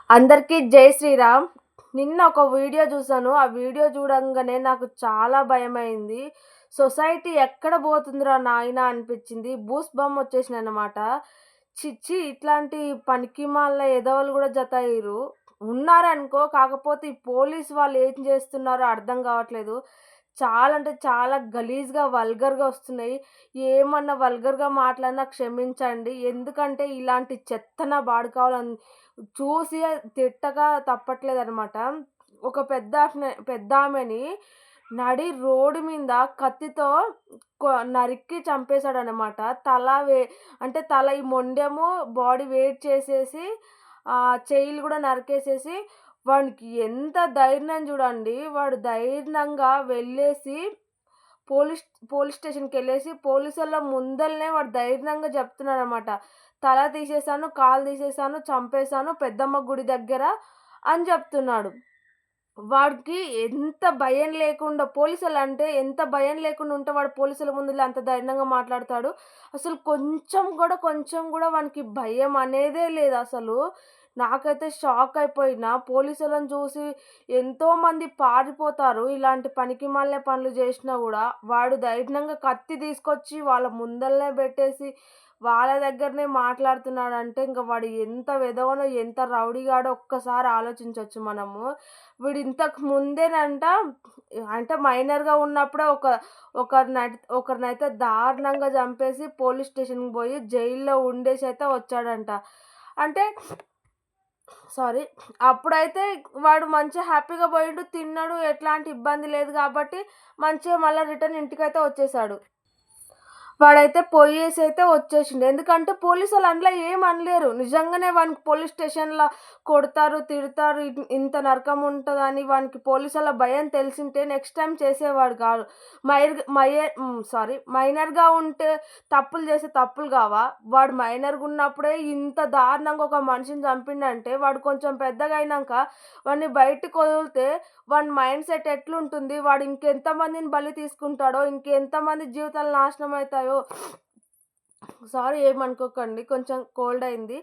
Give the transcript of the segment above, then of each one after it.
అందరికీ జై శ్రీరామ్. నిన్న ఒక వీడియో చూసాను. ఆ వీడియో చూడంగానే నాకు చాలా భయమైంది. సొసైటీ ఎక్కడ పోతుందిరా నాయనా అనిపించింది. బూస్ బంప్ వచ్చేసినాయన్నమాట. ఛీ! ఇట్లాంటి పనికిమాలిన ఎదవలు కూడా జతయ్యిర్రు. ఉన్నారనుకో, కాకపోతే ఈ పోలీస్ వాళ్ళు ఏం చేస్తున్నారో అర్థం కావట్లేదు. చాలా అంటే చాలా గలీజ్‌గా, వల్గర్‌గా వస్తున్నాయి. ఏమన్నా వల్గర్‌గా మాట్లాడినా క్షమించండి. ఎందుకంటే ఇలాంటి చెత్త నా బాడుకావులని చూసి తిట్టక తప్పట్లేదనమాట. ఒక పెద్దామెని నడి రోడ్డు మీద కత్తితో నరికి చంపేశాడనమాట. తల వే అంటే తల ఈ మొండెము బాడీ వెయిట్ చేసేసి చెయ్యిలు గూడా నరికేసేసి వానికి ఎంత ధైర్యం చూడండి. వాడు ధైర్యంగా వెళ్ళేసి పోలీస్ పోలీస్ స్టేషన్‌కెళ్ళేసి పోలీసోళ్ళ ముందలనే వాడు ధైర్యంగా చెప్తున్నాడనమాట. తల తీసేశాను, కాలు తీసేశాను, చంపేశాను పెద్దమ్మ గుడి దగ్గర అని చెప్తున్నాడు. వాడికి ఎంత భయం లేకుండా పోలీసులంటే ఎంత భయం లేకుండా ఉంటే వాడు పోలీసుల ముందుల అంత ధైర్యంగా మాట్లాడతాడు. అసలు కొంచెం గూడా వానికి భయం అనేదే లేదసలు. నాకైతే షాక్ అయిపోయినా. పోలీసులను చూసి ఎంతోమంది పారిపోతారు. ఇలాంటి పనికిమాలిన పనులు జేసినా గూడా. వాడు ధైర్యంగా కత్తి తీసుకొచ్చి వాళ్ళ ముందలనే బెట్టేసి వాళ్ళ దగ్గరనే మాట్లాడుతున్నాడంటే ఇంక వాడు ఎంత వెధవనో, ఎంత రౌడీగాడో ఒక్కసారి ఆలోచించొచ్చు మనము. వీడు ఇంతకు ముందేనంట అంటే మైనర్‌గా ఉన్నప్పుడే ఒకరినైతే దారుణంగా చంపేసి పోలీస్ స్టేషన్‌కి పోయి జైల్‌లో ఉండేసైతే వచ్చాడంట. అంటే సారీ. అప్పుడైతే వాడు మంచిగా హ్యాపీగా పోయిండు, తిన్నాడు, ఎట్లాంటి ఇబ్బంది లేదు కాబట్టి మంచిగా మళ్ళా రిటర్న్ ఇంటికైతే వచ్చేసాడు. వాడైతే పోయేసైతే వచ్చేసిండు. ఎందుకంటే పోలీసోళ్ళు అందులో ఏం అనలేరు. నిజంగానే వానికి పోలీస్ స్టేషన్‌ల కొడతారు, తిడతారు. ఇంత నరకం ఉంటదని వానికి పోలీసోళ్ళ భయం తెలిసుంటే నెక్స్ట్ టైమ్ చేసేవాడు కాదు. మైనర్‌గా ఉంటే తప్పులు చేస్తే తప్పులు కావా? వాడు మైనర్‌గా ఉన్నప్పుడే ఇంత దారుణంగా ఒక మనిషిని చంపిండంటే వాడు కొంచెం పెద్దగా అయినంక వాడిని బయటికి వదిలితే వాని మైండ్ సెట్ ఎట్లుంటుంది? వాడు ఇంకెంతమందిని బలి తీసుకుంటాడో, ఇంకెంతమంది జీవితాలు నాశనం అయితాయో. సారీ ఏమనుకోకండి. కొంచెం కోల్డ్ అయింది.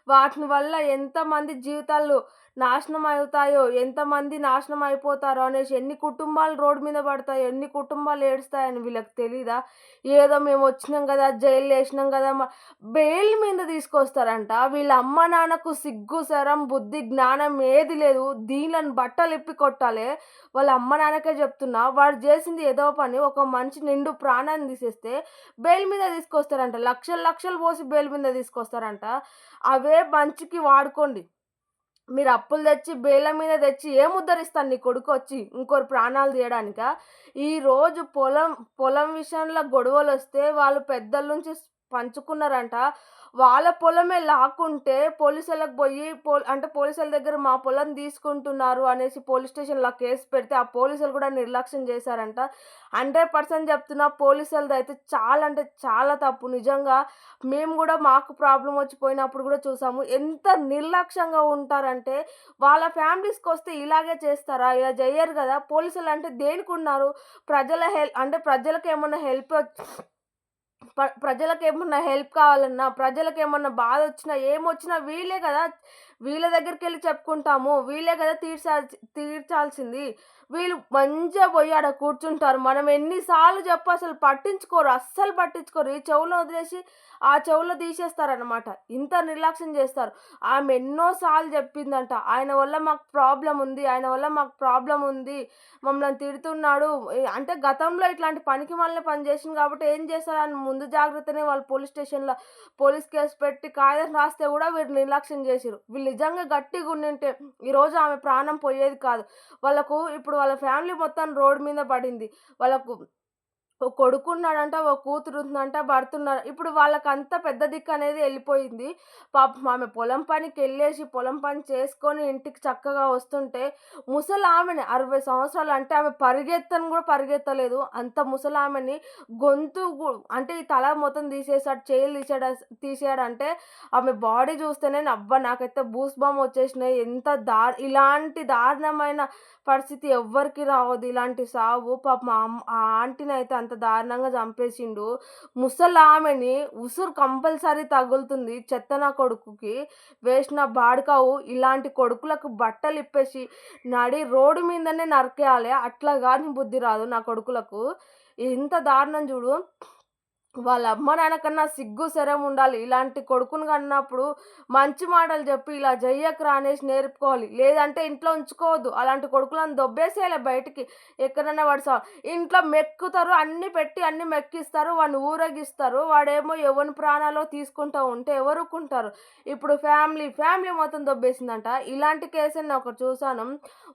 వాటి వల్ల ఎంతమంది జీవితాలు నాశనం అవుతాయో, ఎంతమంది నాశనం అయిపోతారో అనేసి ఎన్ని కుటుంబాలు రోడ్డు మీద పడతాయో, ఎన్ని కుటుంబాలు ఏడుస్తాయని వీళ్ళకి తెలీదా? ఏదో మేమొచ్చినాం గదా! జైల్‌లో ఏసినాం గదా! బెయిల్ మీద తీసుకొస్తారంట. వీళ్ళ అమ్మ నాన్నకు సిగ్గు, శరం, బుద్ధి, జ్ఞానం ఏది లేదు. దీళ్ళని బట్టలిప్పి కొట్టాలే. వాళ్ళ అమ్మ నాన్నకే చెప్తున్నా. వాడు చేసింది ఏదో పని. ఒక మనిషి నిండు ప్రాణాన్ని తీసేస్తే బెయిల్ మీద తీసుకొస్తారంట. లక్షలు పోసి బెయిల్ మీద తీసుకొస్తారంట. అవే మంచికి వాడుకోండి. మీరు అప్పులు తెచ్చి బేళ్ళ మీద తెచ్చి ఏం ఉద్ధరిస్తాడు నీ కొడుకొచ్చి ఇంకోరి ప్రాణాలు తీయడానికా? ఈరోజు పొలం విషయంలో గొడవలొస్తే వాళ్ళు పెద్దల నుంచి పంచుకున్నారంట. వాళ్ళ పొలమే లాక్కుంటే పోలీసులకు బోయి అంటే పోలీసుల దగ్గర మా పొలం తీసుకుంటున్నారు అనేసి పోలీస్ స్టేషన్‌లో కేస్ పెడితే ఆ పోలీసులు కూడా నిర్లక్ష్యం చేశారంట. 100% చెప్తున్నా పోలీసులదైతే చాలా అంటే చాలా తప్పు. నిజంగా మేము గూడా మాకు ప్రాబ్లమ్ వచ్చి పోయినప్పుడు గూడా చూసాము. ఎంత నిర్లక్ష్యంగా ఉంటారంటే వాళ్ళ ఫ్యామిలీస్‌కొస్తే ఇలాగే చేస్తారా? ఇలా జెయ్యరు గదా! పోలీసులంటే దేనికున్నారు? అంటే ప్రజలకేమన్నా ప్రజలకేమన్నా హెల్ప్ కావాలన్నా, ప్రజలకేమన్నా బాధొచ్చినా, ఏమొచ్చినా వీళ్ళే గదా! వీళ్ళ దగ్గరికెళ్లి చెప్పుకుంటాము. వీళ్ళే గదా తీర్చాల్సింది. వీళ్ళు మంచిగా పోయి ఆడ కూర్చుంటారు. మనం ఎన్ని సార్లు చెప్పు అసలు పట్టించుకోరు. అస్సలు పట్టించుకోరు. ఈ చెవులో వదిలేసి, ఆ చెవులో తీసేస్తారనమాట. ఇంత నిర్లక్ష్యం చేస్తారు. ఆమె ఎన్నో సార్లు చెప్పిందంట. ఆయన వల్ల మాకు ప్రాబ్లమ్ ఉంది. ఆయన వల్ల మాకు ప్రాబ్లమ్ ఉంది. మమ్మల్ని తిడుతున్నాడు. అంటే గతంలో ఇట్లాంటి పనికిమాలిన పని చేసింది కాబట్టి ఏం చేస్తారని ముందు జాగ్రత్తనే వాళ్ళు పోలీస్ స్టేషన్‌లో పోలీస్ కేస్ పెట్టి కాగితం రాస్తే గూడా వీళ్ళు నిర్లక్ష్యం చేసిర్రు. వీళ్ళు నిజంగా గట్టిగుండింటే ఈరోజు ఆమె ప్రాణం పోయేది కాదు. ఇప్పుడు వాళ్ళ ఫ్యామిలీ మొత్తం రోడ్ మీద పడింది. వాళ్ళకు ఓ కొడుకున్నాడంట, ఓ కూతురుందంట, భర్తున్నారు. ఇప్పుడు వాళ్ళకంత పెద్ద దిక్కనేది ఎళ్ళిపోయింది. పాపం ఆమె పొలం పనికెళ్ళేసి, పొలం పని చేసుకొని ఇంటికి చక్కగా వస్తుంటే, ముసలామెని 60 సంవత్సరాలు అంటే ఆమె పరిగెత్తను గూడా పరిగెత్తలేదు. అంత ముసలామెని గొంతు గు అంటే ఈ తల మొత్తం తీసేసాడు, చెయ్యిలు తీసాడంటే ఆమె బాడీ చూస్తేనే అబ్బా! నాకైతే బూస్ బంప్ వచ్చేసినాయి. ఇలాంటి దారుణమైన పరిస్థితి ఎవ్వరికీ రావద్దు. ఇలాంటి సావు పాపం ఆ ఆంటీనైతే అంత అంత దారుణంగా చంపేసిండు. ముసలామెని ఉసురు కంపల్సరీ తగులుతుంది. చెత్త నా కొడుకుకి, వేస్ట్ నా బాడుకావు. ఇలాంటి కొడుకులకు బట్టలిప్పేసి రోడ్డు మీదనే నరికేయాలే. అట్లా గాని బుద్ధి రాదు నా కొడుకులకు. ఎంత దారుణం జూడు. వాళ్ళ అమ్మ నాన్న కన్నా సిగ్గు, శరం ఉండాలి. ఇలాంటి కొడుకుని కన్నప్పుడు మంచి మాటలు చెప్పి ఇలా జెయ్యకురా అనేసి నేర్పుకోవాలి. లేదంటే ఇంట్లో ఉంచుకోవద్దు. అలాంటి కొడుకులను దొబ్బేసేయాలి బయటికి. ఎక్కడన్నా వాడు ఇంట్లో మెక్కుతారు, అన్నీ పెట్టి అన్నీ మెక్కిస్తారు, వాడిని ఊరేగిస్తారు. వాడేమో ఎవని ప్రాణాలో తీసుకుంటూ ఉంటే ఎవరు ఊరుకుంటారు? ఇప్పుడు ఫ్యామిలీ మొత్తం దొబ్బేసిందంట. ఇలాంటి కేసే నేను ఒకటి చూసాను.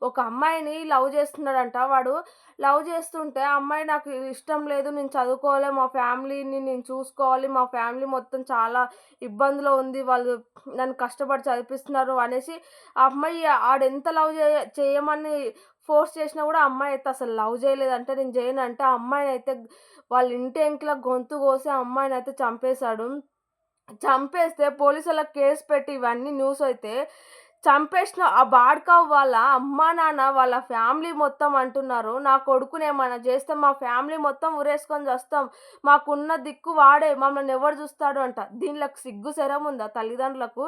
ఒక అమ్మాయిని లవ్ చేస్తున్నాడంట. వాడు లవ్ చేస్తుంటే ఆ అమ్మాయి నాకు ఇష్టం లేదు, నేను చదువుకోవాలి, మా ఫ్యామిలీని నేను చూసుకోవాలి, మా ఫ్యామిలీ మొత్తం చాలా ఇబ్బందిలో ఉంది, వాళ్ళు నన్ను కష్టపడి చదివిపిస్తున్నారు అనేసి ఆ అమ్మాయి ఆడెంత లవ్ చేయమని ఫోర్స్ చేసినా కూడా ఆ అమ్మాయి అయితే అసలు లవ్ చేయలేదంటే, నేను చేయనంటే ఆ అమ్మాయిని అయితే వాళ్ళ ఇంటి ఎంకలా గొంతు కోసి ఆ అమ్మాయిని అయితే చంపేశాడు. చంపేస్తే పోలీసులకు కేసు పెట్టి ఇవన్నీ న్యూస్ అయితే చంపేసిన ఆ బాడ్‌కావ్ వాళ్ళ అమ్మా, నాన్న, వాళ్ళ ఫ్యామిలీ మొత్తం అంటున్నారు, నా కొడుకునేమన్నా చేస్తే మా ఫ్యామిలీ మొత్తం ఉరేసుకొని చస్తాం. మాకున్న దిక్కు వాడే. మమ్మల్ని ఎవడు చూస్తాడు అంట. దీనిలకు సిగ్గు, శరం ఉందా తల్లిదండ్రులకు?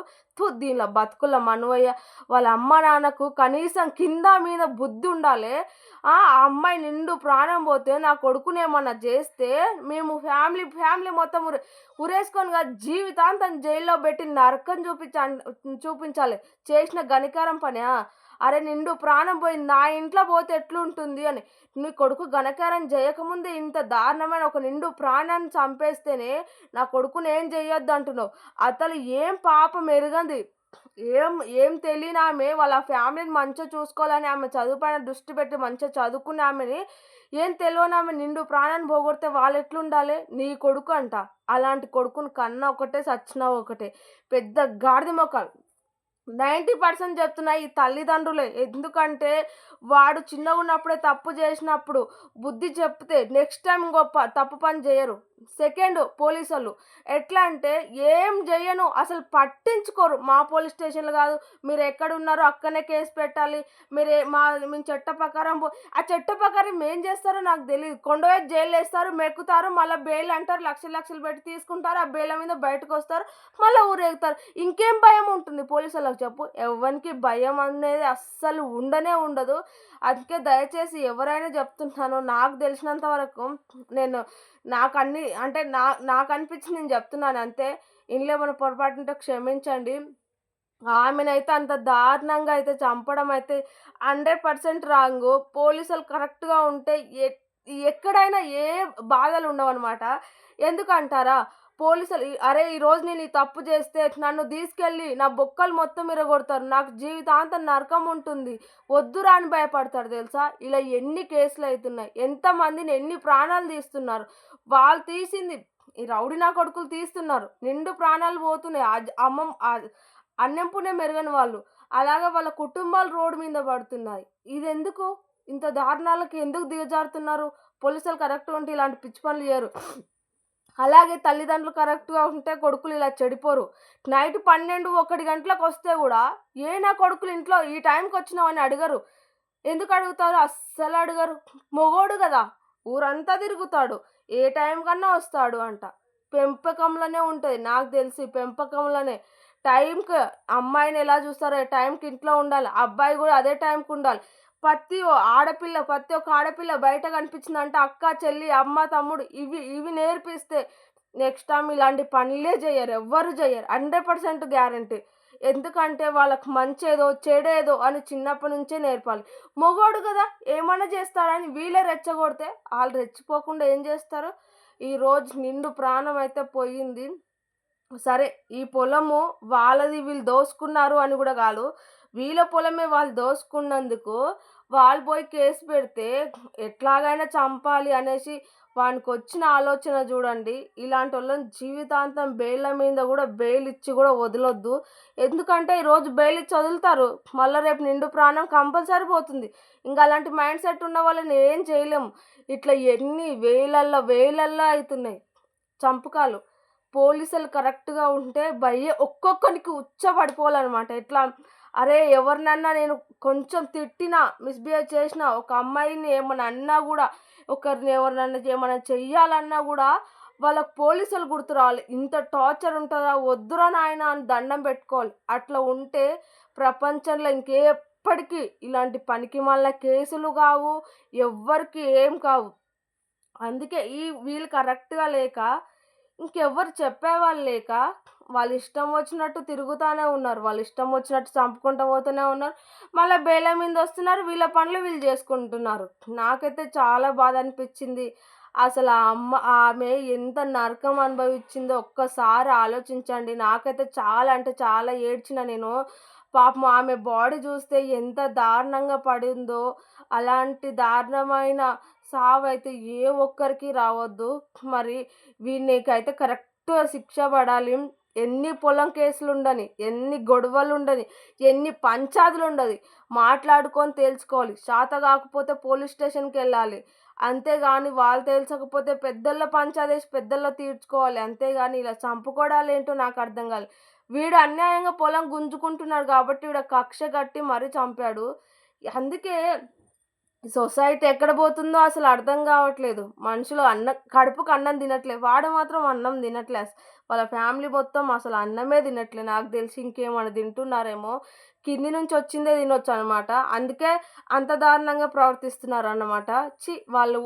దీనిలో బతుకుల మనువయ్య. వాళ్ళ అమ్మా, నాన్నకు కనీసం కింద మీద బుద్ధి ఉండాలే. ఆ అమ్మాయి నిండు ప్రాణం పోతే నా కొడుకునేమన్నా చేస్తే మేము ఫ్యామిలీ మొత్తం ఉరేసుకొని కాదు, జీవితాంతం జైల్లో పెట్టి నరకం చూపించాలి. చేసిన ఘనికారం పనా? అరే నిండు ప్రాణం పోయింది, నా ఇంట్లో పోతే ఎట్లుంటుంది అని. నీ కొడుకు ఘనకారం చేయకముందే ఇంత దారుణమైన ఒక నిండు ప్రాణాన్ని చంపేస్తేనే నా కొడుకుని ఏం చెయ్యొద్దు అంటున్నావు. అసలు ఏం పాపం ఎరగంది, ఏం ఏం తెలియని ఆమె వాళ్ళ ఫ్యామిలీని మంచిగా చూసుకోవాలని ఆమె చదువు పైన దృష్టి పెట్టి మంచిగా చదువుకునే ఆమెని, ఏం తెలియని ఆమె నిండు ప్రాణాన్ని పోగొడితే వాళ్ళు ఎట్లుండాలి? నీ కొడుకు అంట. అలాంటి కొడుకుని కన్నా ఒకటే, సచ్చినా ఒకటే. పెద్ద గాడిద మొఖాలు. 90% చెప్తున్నా ఈ తల్లిదండ్రులే. ఎందుకంటే వాడు చిన్నగున్నప్పుడే తప్పు చేసినప్పుడు బుద్ధి చెప్తే నెక్స్ట్ టైమ్ ఇంకో తప్పు పని చేయరు. సెకండ్ పోలీసోళ్ళు ఎట్లా అంటే ఏం చెయ్యను అసలు పట్టించుకోరు. మా పోలీస్ స్టేషన్‌లు కాదు, మీరు ఎక్కడున్నారో అక్కడనే కేసు పెట్టాలి. మేము చట్ట ప్రకారం ఆ చట్ట ప్రకారం ఏం చేస్తారో నాకు తెలీదు. కొండపోయి జైల్లో ఏస్తారు, మెక్కుతారు, మళ్ళా బెయిల్ అంటారు, లక్షలు పెట్టి తీసుకుంటారు. ఆ బెయిల్ మీద బయటకొస్తారు, మళ్ళా ఊరేగుతారు. ఇంకేం భయం ఉంటుంది పోలీసోళ్ళకి చెప్పు? ఎవ్వనికి భయం అనేది అస్సలు ఉండనే ఉండదు. అందుకే దయచేసి ఎవరైనా చెప్తున్నాను, నాకు తెలిసినంత వరకు నేను నాకన్నీ అంటే నాకనిపించింది నేను చెప్తున్నాను అంతే. ఇందులో ఏమైనా పొరపాటుంటే క్షమించండి. ఆమెనైతే అంత దారుణంగా అయితే చంపడం అయితే 100% రాంగు. పోలీసులు కరెక్ట్‌గా ఉంటే ఎక్కడైనా ఏ బాధలు ఉండవనమాట. ఎందుకంటారా? పోలీసులు అరే ఈరోజు నేను ఈ తప్పు చేస్తే నన్ను తీసుకెళ్ళి నా బొక్కలు మొత్తం ఇరగొడతారు, నాకు జీవితాంతం నరకం ఉంటుంది, వద్దురా అని భయపడతారు తెలుసా? ఇలా ఎన్ని కేసులు అయితున్నాయి, ఎంతమందిని ఎన్ని ప్రాణాలు తీస్తున్నారు. వాళ్ళు తీసింది ఈ రౌడీ నా కొడుకులు తీస్తున్నారు. నిండు ప్రాణాలు పోతున్నాయి. అన్నం పుణ్యం ఎరగని వాళ్ళు. అలాగే వాళ్ళ కుటుంబాలు రోడ్డు మీద పడుతున్నాయి. ఇదెందుకు? ఇంత దారుణాలకి ఎందుకు దిగజారుతున్నారు? పోలీసులు కరెక్ట్‌గా ఉంటే ఇలాంటి పిచ్చి పనులు చేయరు. అలాగే తల్లిదండ్రులు కరెక్ట్‌గా ఉంటే కొడుకులు ఇలా చెడిపోరు. నైట్ 12, 1 గంటలకొస్తే గూడా నా కొడుకులు ఇంట్లో ఈ టైంకొచ్చినావు అని అడగరు. ఎందుకు అడుగుతారు? అస్సలు అడగరు. మొగోడు గదా! ఊరంతా తిరుగుతాడు, ఏ టైం కన్నా వస్తాడు అంట. పెంపకంలోనే ఉంటది నాకు తెలిసి, పెంపకంలోనే. టైంకి అమ్మాయిని ఎలా చూస్తారో టైంకి ఇంట్లో ఉండాలి. అబ్బాయి గూడా అదే టైంకి ఉండాలి. ప్రతి ఒక్క ఆడపిల్ల బయట కనిపించిందంటే అక్క, చెల్లి, అమ్మ, తమ్ముడు ఇవి నేర్పిస్తే నెక్స్ట్ టైమ్ ఇలాంటి పనులే చెయ్యరు. ఎవ్వరు చెయ్యరు. 100% గ్యారంటీ. ఎందుకంటే వాళ్ళకి మంచేదో, చెడేదో అని చిన్నప్పటి నుంచే నేర్పాలి. మొగోడు గదా! ఏమన్నా చేస్తాడని వీళ్ళే రెచ్చగొడితే ఆళ్ళు రెచ్చిపోకుండా ఏం చేస్తారు? ఈరోజు నిండు ప్రాణం అయితే పోయింది. సరే ఈ పొలము వాళ్ళది, వీళ్ళు దోసుకున్నారు అని గూడా గాదు. వీళ్ళ పొలమే వాళ్ళు దోసుకున్నందుకు వాళ్ళు పోయి కేసు పెడితే ఎట్లాగైనా చంపాలి అనేసి వానికొచ్చిన ఆలోచన జూడండి. ఇలాంటోళ్ళని జీవితాంతం బెయిల్‌ల మీద గూడా బెయిల్ ఇచ్చి గూడా వదలొద్దు. ఎందుకంటే ఈరోజు బెయిల్ ఇచ్చి వదులుతారు, మళ్ళా రేపు నిండు ప్రాణం కంపల్సరీ పోతుంది. ఇంక అలాంటి మైండ్ సెట్ ఉన్న వాళ్ళని ఏం చేయలేము. ఇట్లా ఎన్ని వేలల్లో అయితున్నాయి చంపకాలు. పోలీసులు కరెక్ట్‌గా ఉంటే ఒక్కొక్కనికి ఉచ్చ పడిపోవాలనమాట. ఎట్లా అరే! ఎవరినన్నా నేను కొంచెం తిట్టినా, మిస్‌బిహేవ్ చేసినా, ఒక అమ్మాయిని ఏమన్నా అన్నా గూడా, ఒకరిని ఎవరినన్నా ఏమన్నా చెయ్యాలన్నా గూడా, వాళ్ళకి పోలీసులు గుర్తు రావాలి. ఇంత టార్చర్ ఉంటదా? వద్దురా నాయనా అని దండం పెట్టుకోవాలి. అట్లా ఉంటే ప్రపంచంలో ఇంకెప్పటికి ఇలాంటి పనికిమాలిన కేసులు గావు, ఎవ్వరికీ ఏం కావు. అందుకే వీళ్ళు కరెక్ట్‌గా లేక, ఇంకెవ్వరు చెప్పేవాళ్ళు లేక, వాళ్ళిష్టం వచ్చినట్టు తిరుగుతానే ఉన్నారు. వాళ్ళిష్టం వచ్చినట్టు చంపుకుంటూ పోతూనే ఉన్నారు. మళ్ళా బెయిల మీదొస్తున్నారు. వీళ్ళ పనులు వీళ్ళు జేసుకుంటున్నారు. నాకైతే చాలా బాధ అనిపిచ్చింది. అసలు ఆమె ఎంత నరకం అనుభవిచ్చిందో ఒక్కసారి ఆలోచించండి. నాకైతే చాలా అంటే చాలా ఏడ్చిన నేను. పాపం ఆమె బాడీ జూస్తే ఎంత దారుణంగా పడిందో, అలాంటి దారుణమైన సావైతే ఏ ఒక్కరికి రావద్దు. మరి వీనికైతే కరెక్ట్‌గా శిక్ష పడాలి. ఎన్ని పొలం కేసులుండని, ఎన్ని గొడవలుండని, ఎన్ని పంచాదులుండని మాట్లాడుకొని తేల్చుకోవాలి. శాత గాకపోతే పోలీస్ స్టేషన్‌కెళ్ళాలి. అంతేగాని వాళ్ళు తేల్చకపోతే పెద్దోళ్ళ పంచాదేసి పెద్దోళ్ళో తీర్చుకోవాలి. అంతేగాని ఇలా చంపుకోవడాలేంటో నాకర్థం కాలే. వీడు అన్యాయంగా పొలం గుంజుకుంటున్నాడు కాబట్టి వీడు కక్ష కట్టి మరీ చంపాడు. అందుకే సొసైటీ ఎక్కడ పోతుందో అసలు అర్థం గావట్లేదు. మనుషులు కడుపుకి అన్నం తినట్లే. వాడు మాత్రం అన్నం తినట్లే. వాళ్ళ ఫ్యామిలీ మొత్తం అసలు అన్నమే తినట్లే. నాకు తెలిసి ఇంకేమన్నా తింటున్నారేమో. కింది నుంచి వచ్చిందే తినొచ్చనమాట. అందుకే అంత దారుణంగా ప్రవర్తిస్తున్నారన్నమాట. వాళ్ళు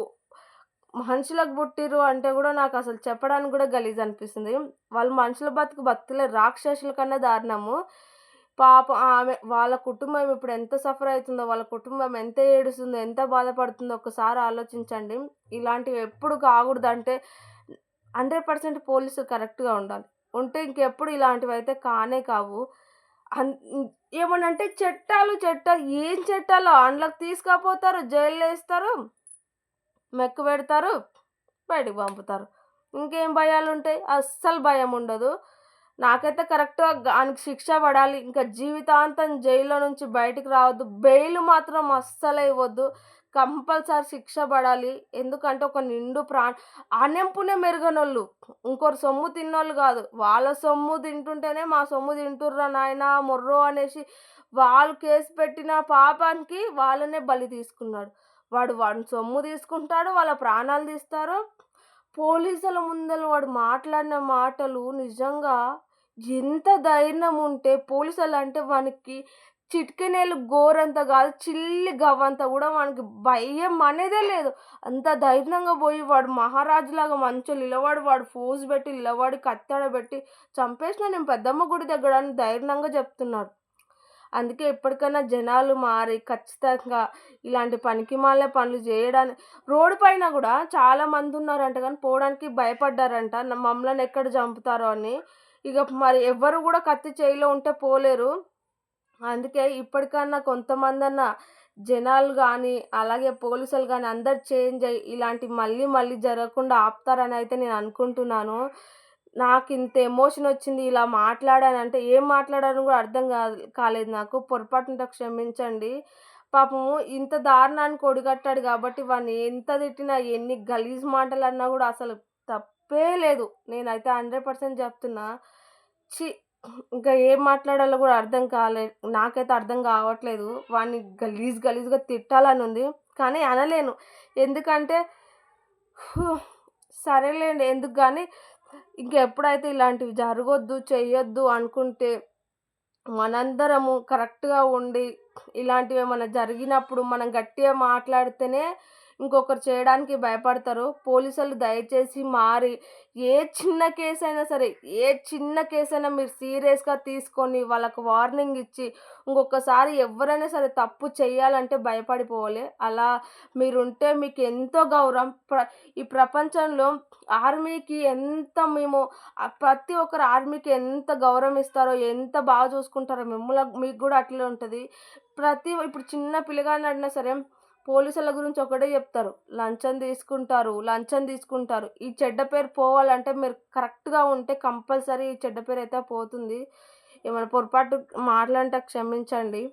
మనుషులకు పుట్టిర్రు అంటే గూడా నాకసలు చెప్పడానికి గూడా గలీజనిపిస్తుంది. వాళ్ళు మనుషుల బతుకుతలేరు. రాక్షసుల కన్నా దారుణము. పాపం వాళ్ళ కుటుంబం ఇప్పుడు ఎంత సఫర్ అయితుందో, వాళ్ళ కుటుంబం ఎంత ఏడుస్తుందో, ఎంత బాధపడుతుందో ఒక్కసారి ఆలోచించండి. ఇలాంటివి ఎప్పుడు కాకూడదంటే 100% పోలీసులు కరెక్ట్‌గా ఉండాలి. ఉంటే ఇంకెప్పుడు ఇలాంటివైతే కానే కావు. అన్ ఏమనంటే చట్టాలు ఏం చట్టాలో అందులోకి తీసుకపోతారు, జైల్‌లో ఏస్తారు, మెక్కుపెడతారు, బయటికి పంపుతారు. ఇంకేం భయాలుంటాయి? అస్సలు భయముండదు. నాకైతే కరెక్ట్‌గా ఆనికి శిక్ష పడాలి. ఇంకా జీవితాంతం జైల్‌లో నుంచి బయటికి రావద్దు. బెయిల్ మాత్రం అస్సలే ఇవ్వద్దు. కంపల్సరీ శిక్ష పడాలి. ఎందుకంటే ఒక నిండు అన్యం పుణ్యం ఎరుగనోళ్ళు. ఇంకోరి సొమ్ము తిన్నోళ్ళు గాదు. వాళ్ళ సొమ్ము తింటుంటేనే మా సొమ్ము తింటుర్రా నాయనా మొర్రో అనేసి వాళ్ళు కేసు పెట్టిన పాపానికి వాళ్ళనే బలి తీసుకున్నాడు. వాడి సొమ్ము తీసుకుంటాడు. వాళ్ళ ప్రాణాలు తీస్తారు. పోలీసుల ముందల వాడు మాట్లాడిన మాటలు నిజంగా ఎంత ధైర్యముంటే పోలీసోళ్ళంటే వానికి చిటికెనేలు గోరంత గాదు, చిల్లి గవ్వంత గూడా వానికి భయం అనేదే లేదు. అంత ధైర్యంగా బోయి వాడు మహారాజులాగా మంచిగా నిలబడి, వాడు ఫోజ్ బెట్టి నిలబడి, కత్తాడ బెట్టి చంపేసినా నేను పెద్దమ్మ గుడి దగ్గర అని ధైర్యంగా జెప్తున్నాడు. అందుకే ఇప్పటికైనా జనాలు మారి ఖచ్చితంగా ఇలాంటి పనికిమాలిన పనులు జేయడానికి రోడ్డు పైన గూడా చాలామందున్నారంట గానీ పోవడానికి భయపడ్డారంట. మమ్మల్ని ఎక్కడ చంపుతారో అని. ఇగ మరి ఎవ్వరు గూడా కత్తి చేయిలో ఉంటే పోలేరు. అందుకే ఇప్పటికన్నా కొంతమందన్నా జనాలు గానీ, అలాగే పోలీసులు గానీ అందరూ చేంజ్ అయ్యి ఇలాంటివి మళ్ళీ మళ్ళీ జరగకుండా ఆపుతారనయితే నేను అనుకుంటున్నాను. నాకింత ఎమోషనొచ్చింది ఇలా మాట్లాడానంటే ఏం మాట్లాడానో గూడా అర్థం కాలేదు నాకు. పొరపాటుంటే క్షమించండి. పాపము ఇంత దారుణానికి ఒడిగట్టాడు గాబట్టి వాడిని ఎంత తిట్టినా, ఎన్ని గలీజ్ మాటలన్నా గూడా అసలు తప్పే లేదు. నేనైతే 100% చెప్తున్నా. ఛీ! ఇంకా ఏం మాట్లాడాలో గూడా నాకైతే అర్థం గావట్లేదు. వాడిని గలీజ్‌గా తిట్టాలనుంది. కానీ అనలేను. ఎందుకంటే సరేలేండి ఎందుకు గానీ ఇంకెప్పుడైతే ఇలాంటివి జరగొద్దు, చెయ్యొద్దు అనుకుంటే మనందరము కరెక్ట్‌గా ఉండి, ఇలాంటివేమన్నా జరిగినప్పుడు మనం గట్టిగా మాట్లాడితేనే ఇంకొకరు చేయడానికి భయపడతారు. పోలీసులు దయచేసి మారి ఏ చిన్న కేసైనా సరే, ఏ చిన్న కేసైనా మీరు సీరియస్‌గా తీసుకొని వాళ్ళకి వార్నింగ్ ఇచ్చి, ఇంకొకసారి ఎవ్వరైనా సరే తప్పు చేయాలంటే భయపడిపోవాలి. అలా మీరుంటే మీకెంతో గౌరవం. ఈ ప్రపంచంలో ఆర్మీకి ఎంత మేము ప్రతి ఒక్కరు ఆర్మీకి ఎంత గౌరవం ఇస్తారో, ఎంత బాగా చూసుకుంటారో మీకు గూడా అట్లే ఉంటది. ఇప్పుడు చిన్న పిల్లగాడిని అడిగినా సరే పోలీసుల గురించి ఒకటే చెప్తారు. లంచం తీసుకుంటారు. ఈ చెడ్డ పేరు పోవాలంటే మీరు కరెక్ట్‌గా ఉంటే కంపల్సరీ ఈ చెడ్డ పేరైతే పోతుంది. ఏమైనా పొరపాటు మాటలంటే క్షమించండి.